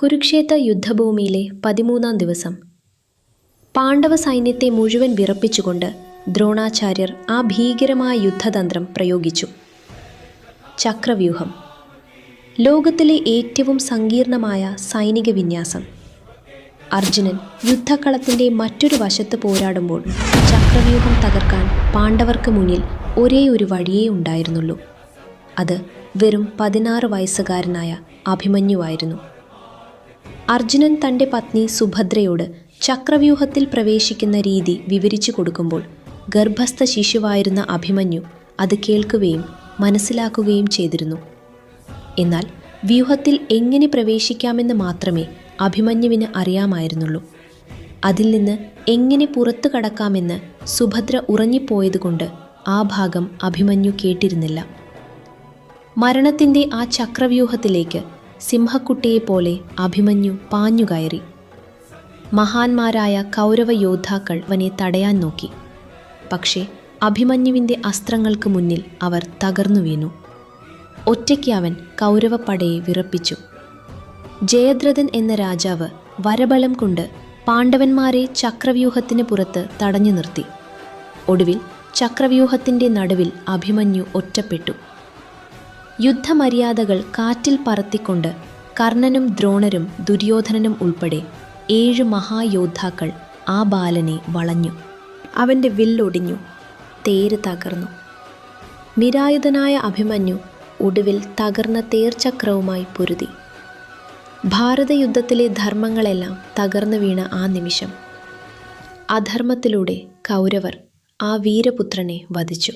കുരുക്ഷേത്ര യുദ്ധഭൂമിയിലെ 13-ാം ദിവസം. പാണ്ഡവ സൈന്യത്തെ മുഴുവൻ വിറപ്പിച്ചുകൊണ്ട് ദ്രോണാചാര്യർ ആ ഭീകരമായ യുദ്ധതന്ത്രം പ്രയോഗിച്ചു. ചക്രവ്യൂഹം. ലോകത്തിലെ ഏറ്റവും സങ്കീർണമായ സൈനിക വിന്യാസം. അർജുനൻ യുദ്ധക്കളത്തിൻ്റെ മറ്റൊരു വശത്ത് പോരാടുമ്പോൾ ചക്രവ്യൂഹം തകർക്കാൻ പാണ്ഡവർക്ക് മുന്നിൽ ഒരേ ഒരു വഴിയേ ഉണ്ടായിരുന്നുള്ളൂ. അത് വെറും 16 വയസ്സുകാരനായ അഭിമന്യുവായിരുന്നു. അർജുനൻ തൻ്റെ പത്നി സുഭദ്രയോട് ചക്രവ്യൂഹത്തിൽ പ്രവേശിക്കുന്ന രീതി വിവരിച്ചു കൊടുക്കുമ്പോൾ ഗർഭസ്ഥ ശിശുവായിരുന്ന അഭിമന്യു അത് കേൾക്കുകയും മനസ്സിലാക്കുകയും ചെയ്തിരുന്നു. എന്നാൽ വ്യൂഹത്തിൽ എങ്ങനെ പ്രവേശിക്കാമെന്ന് മാത്രമേ അഭിമന്യുവിന് അറിയാമായിരുന്നുള്ളൂ. അതിൽ നിന്ന് എങ്ങനെ പുറത്തു കടക്കാമെന്ന് സുഭദ്ര ഉറങ്ങിപ്പോയതുകൊണ്ട് ആ ഭാഗം അഭിമന്യു കേട്ടിരുന്നില്ല. മരണത്തിൻ്റെ ആ ചക്രവ്യൂഹത്തിലേക്ക് സിംഹക്കുട്ടിയെപ്പോലെ അഭിമന്യു പാഞ്ഞുകയറി. മഹാന്മാരായ കൗരവ യോദ്ധാക്കൾ അവനെ തടയാൻ നോക്കി. പക്ഷേ അഭിമന്യുവിൻ്റെ അസ്ത്രങ്ങൾക്ക് മുന്നിൽ അവർ തകർന്നു വീണു. ഒറ്റയ്ക്ക് അവൻ കൗരവപ്പടയെ വിറപ്പിച്ചു. ജയദ്രഥൻ എന്ന രാജാവ് വരബലം കൊണ്ട് പാണ്ഡവന്മാരെ ചക്രവ്യൂഹത്തിന് പുറത്ത് തടഞ്ഞു നിർത്തി. ഒടുവിൽ ചക്രവ്യൂഹത്തിൻ്റെ നടുവിൽ അഭിമന്യു ഒറ്റപ്പെട്ടു. യുദ്ധമര്യാദകൾ കാറ്റിൽ പറത്തിക്കൊണ്ട് കർണനും ദ്രോണരും ദുര്യോധനനും ഉൾപ്പെടെ 7 മഹായോദ്ധാക്കൾ ആ ബാലനെ വളഞ്ഞു. അവൻ്റെ വില്ലൊടിഞ്ഞു, തേര് തകർന്നു. നിരായുധനായ അഭിമന്യു ഒടുവിൽ തകർന്ന തേർചക്രവുമായി പൊരുതി. ഭാരതയുദ്ധത്തിലെ ധർമ്മങ്ങളെല്ലാം തകർന്നു വീണ ആ നിമിഷം, അധർമ്മത്തിലൂടെ കൗരവർ ആ വീരപുത്രനെ വധിച്ചു.